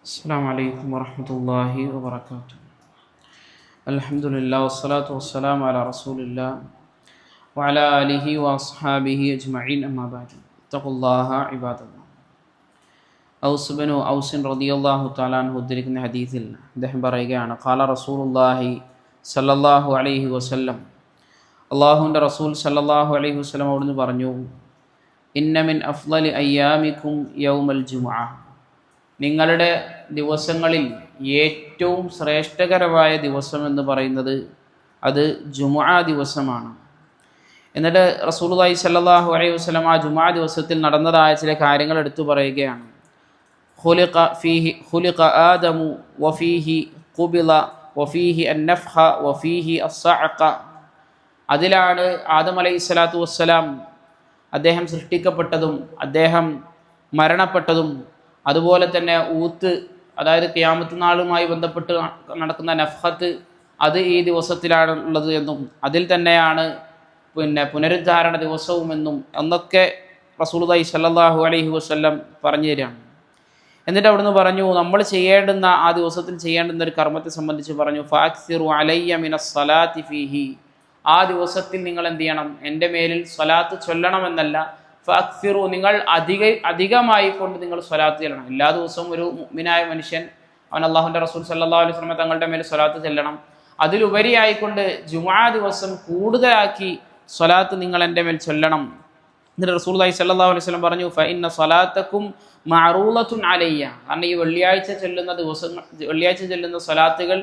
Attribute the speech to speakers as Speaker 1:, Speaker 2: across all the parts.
Speaker 1: السلام عليكم ورحمة الله وبركاته. الحمد لله والصلاة والسلام على رسول الله وعلى آله وأصحابه أجمعين أما بعد. اتقوا الله عباد الله. ഔസ് ബിൻ ഔസ് റളിയല്ലാഹു തആല അൻഹു ഉദ്ധരിക്കുന്ന ഹദീസിൽ അദ്ദേഹം പറയുകയാണ്, ഖാല റസൂലുള്ളാഹി സല്ലല്ലാഹു അലൈഹി വസല്ലം, അല്ലാഹുവിൻ്റെ റസൂൽ സല്ലല്ലാഹു അലൈഹി വസല്ലം അവിടുന്ന് പറഞ്ഞു, ഇന്ന മിൻ അഫ്ളലി അയ്യാമിക്കും യൗമൽ ജുമുഅ, നിങ്ങളുടെ ദിവസങ്ങളിൽ ഏറ്റവും ശ്രേഷ്ഠകരമായ ദിവസം എന്ന് പറയുന്നത് അത് ജുമുഅ ദിവസമാണ്. എന്നിട്ട് റസൂലുള്ളാഹി സ്വല്ലല്ലാഹു അലൈഹി വസല്ലം ആ ജുമുഅ ദിവസത്തിൽ നടന്നതായ ചില കാര്യങ്ങൾ എടുത്തു പറയുകയാണ്. ഖുലിഖ ആദമു വഫീഹി ഖുബില വഫീഹി അന്നഫ്ഖ വഫീഹി അസ്സഅഖ, അതിലാണ് ആദം അലൈഹിസ്സലാത്തു വസ്സലാം അദ്ദേഹം സൃഷ്ടിക്കപ്പെട്ടതും അദ്ദേഹം മരണപ്പെട്ടതും അതുപോലെ തന്നെ ഊത്ത്, അതായത് ഖിയാമത്ത് നാളുമായി ബന്ധപ്പെട്ട് നടക്കുന്ന നഫ്ഖത്ത്, അത് ഈ ദിവസത്തിലാണ് ഉള്ളത് എന്നും അതിൽ തന്നെയാണ് പുനരുദ്ധാരണ ദിവസവുമെന്നും എന്നൊക്കെ റസൂലുള്ളാഹി സ്വല്ലല്ലാഹു അലൈഹി വസല്ലം പറഞ്ഞു തരികയാണ്. എന്നിട്ട് അവിടുന്ന് പറഞ്ഞു, നമ്മൾ ചെയ്യേണ്ടുന്ന ആ ദിവസത്തിൽ ചെയ്യേണ്ടുന്ന ഒരു കർമ്മത്തെ സംബന്ധിച്ച് പറഞ്ഞു, ഫഅക്സിറു അലയ്യ മിനസ് സ്വലാത്തി ഫീഹി, ആ ദിവസത്തിൽ നിങ്ങൾ എന്ത് ചെയ്യണം, എൻ്റെ മേലിൽ സ്വലാത്ത് ചൊല്ലണമെന്നല്ല, ഫഅക്സിറു, നിങ്ങൾ അധികമായി കൊണ്ട് നിങ്ങൾ സ്വലാത്ത് ചെല്ലണം. എല്ലാ ദിവസവും ഒരു മുഅ്മിനായ മനുഷ്യൻ അവൻ അല്ലാഹുവിൻ്റെ റസൂൽ സല്ലല്ലാഹു അലൈഹി വസല്ലം തങ്ങളുടെ മേൽ സ്വലാത്ത് ചെല്ലണം. അതിലുപരിയായിക്കൊണ്ട് ജുമുഅ ദിവസം കൂടുതലാക്കി സ്വലാത്ത് നിങ്ങൾ എൻ്റെ മേൽ ചൊല്ലണം. എന്നിട്ട് റസൂലുള്ളാഹി സ്വല്ലല്ലാഹു അലൈഹി വസല്ലം പറഞ്ഞു, ഫഇന്ന സ്വലാത്തക്കും മഅറൂളത്തുൻ അലയ്യ, കാരണം ഈ വെള്ളിയാഴ്ച ചെല്ലുന്ന സ്വലാത്തുകൾ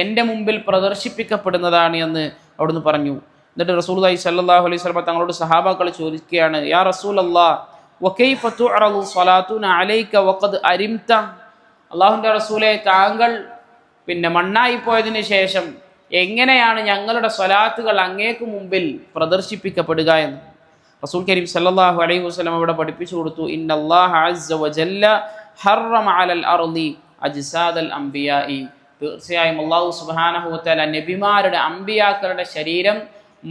Speaker 1: എൻ്റെ മുമ്പിൽ പ്രദർശിപ്പിക്കപ്പെടുന്നതാണ് എന്ന് അവിടുന്ന് പറഞ്ഞു. എന്നിട്ട് റസൂലുള്ളാഹി സ്വല്ലല്ലാഹു അലൈഹി വസല്ലം തങ്ങളോട് സഹാബാക്കൾ ചോദിക്കുകയാണ്, യാ റസൂലല്ലാഹ് വകൈഫ തുഅറദു സ്വലാത്തുന അലൈക വഖദ് അരിംത, അല്ലാഹുവിൻ്റെ റസൂലേ, താങ്കൾ മണ്ണായി പോയതിന് ശേഷം എങ്ങനെയാണ് ഞങ്ങളുടെ സ്വലാത്തുകൾ അങ്ങേക്ക് മുമ്പിൽ പ്രദർശിപ്പിക്കപ്പെടുക എന്ന് റസൂൽ കരീം സല്ലല്ലാഹു അലൈഹി വസല്ലം അവിടെ പഠിപ്പിച്ചു കൊടുത്തു. ഇന്നല്ലാഹ അസ്സ വജല്ല ഹറമ അലൽ അർളി അജ്സാദൽ അംബിയാഇ, തീർച്ചയായും അല്ലാഹു സുബ്ഹാനഹു വ തആല നബിമാരുടെ അംബിയാക്കളുടെ ശരീരം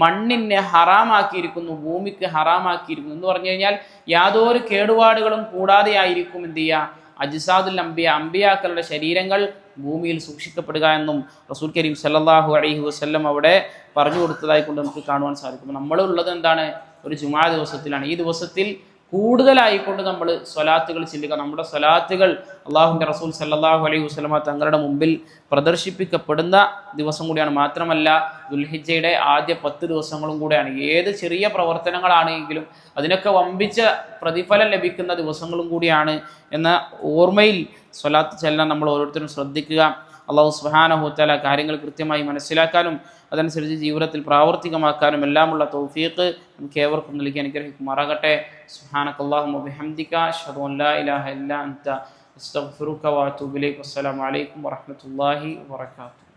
Speaker 1: മണ്ണിനെ ഹറാമാക്കിയിരിക്കുന്നു, ഭൂമിക്ക് ഹറാമാക്കിയിരിക്കുന്നു എന്ന് പറഞ്ഞു കഴിഞ്ഞാൽ യാതൊരു കേടുപാടുകളും കൂടാതെ ആയിരിക്കും എന്ത് ചെയ്യുക, അജ്സാദുൽ അംബിയ, അംബിയാക്കളുടെ ശരീരങ്ങൾ ഭൂമിയിൽ സൂക്ഷിക്കപ്പെടുക എന്നും റസൂൽ കരീം സല്ലല്ലാഹു അലൈഹി വസല്ലം അവിടെ പറഞ്ഞു കൊടുത്തതായി കൊണ്ട് നമുക്ക് കാണുവാൻ സാധിക്കും. നമ്മളുള്ളത് എന്താണ്, ഒരു ജുമുഅ ദിവസത്തിലാണ്. ഈ ദിവസത്തിൽ കൂടുതലായിക്കൊണ്ട് നമ്മൾ സ്വലാത്തുകൾ ചെല്ലുക. നമ്മുടെ സ്വലാത്തുകൾ അല്ലാഹുവിൻ്റെ റസൂൽ സല്ലല്ലാഹു അലൈഹി വസല്ലമ തങ്ങളുടെ മുമ്പിൽ പ്രദർശിപ്പിക്കപ്പെടുന്ന ദിവസം കൂടിയാണ്. മാത്രമല്ല ദുൽഹിജ്ജയുടെ ആദ്യ 10 ദിവസങ്ങളും കൂടെയാണ്. ഏത് ചെറിയ പ്രവർത്തനങ്ങളാണെങ്കിലും അതിനൊക്കെ വമ്പിച്ച പ്രതിഫലം ലഭിക്കുന്ന ദിവസങ്ങളും കൂടിയാണ് എന്ന ഓർമ്മയിൽ സ്വലാത്ത് ചെല്ലാൻ നമ്മൾ ഓരോരുത്തരും ശ്രദ്ധിക്കുക. അല്ലാഹു സുബ്ഹാനഹു വ തആല കാര്യങ്ങൾ കൃത്യമായി മനസ്സിലാക്കാനും അതനുസരിച്ച് ജീവിതത്തിൽ പ്രാവർത്തികമാക്കാനും എല്ലാമുള്ള തൗഫീഖ് നമുക്ക് ഏവർക്കും നൽകി അനുഗ്രഹിക്കുമാറാകട്ടെ. സുബ്ഹാനകല്ലാഹുമ്മ വബിഹംദിക അശ്ഹദു അൻ ലാ ഇലാഹ ഇല്ലാ അൻത അസ്തഗ്ഫിറുക വഅതൂബു ഇലൈക്. അസ്സലാമു അലൈക്കും വറഹ്മത്തുള്ളാഹി വബറകാതുഹു.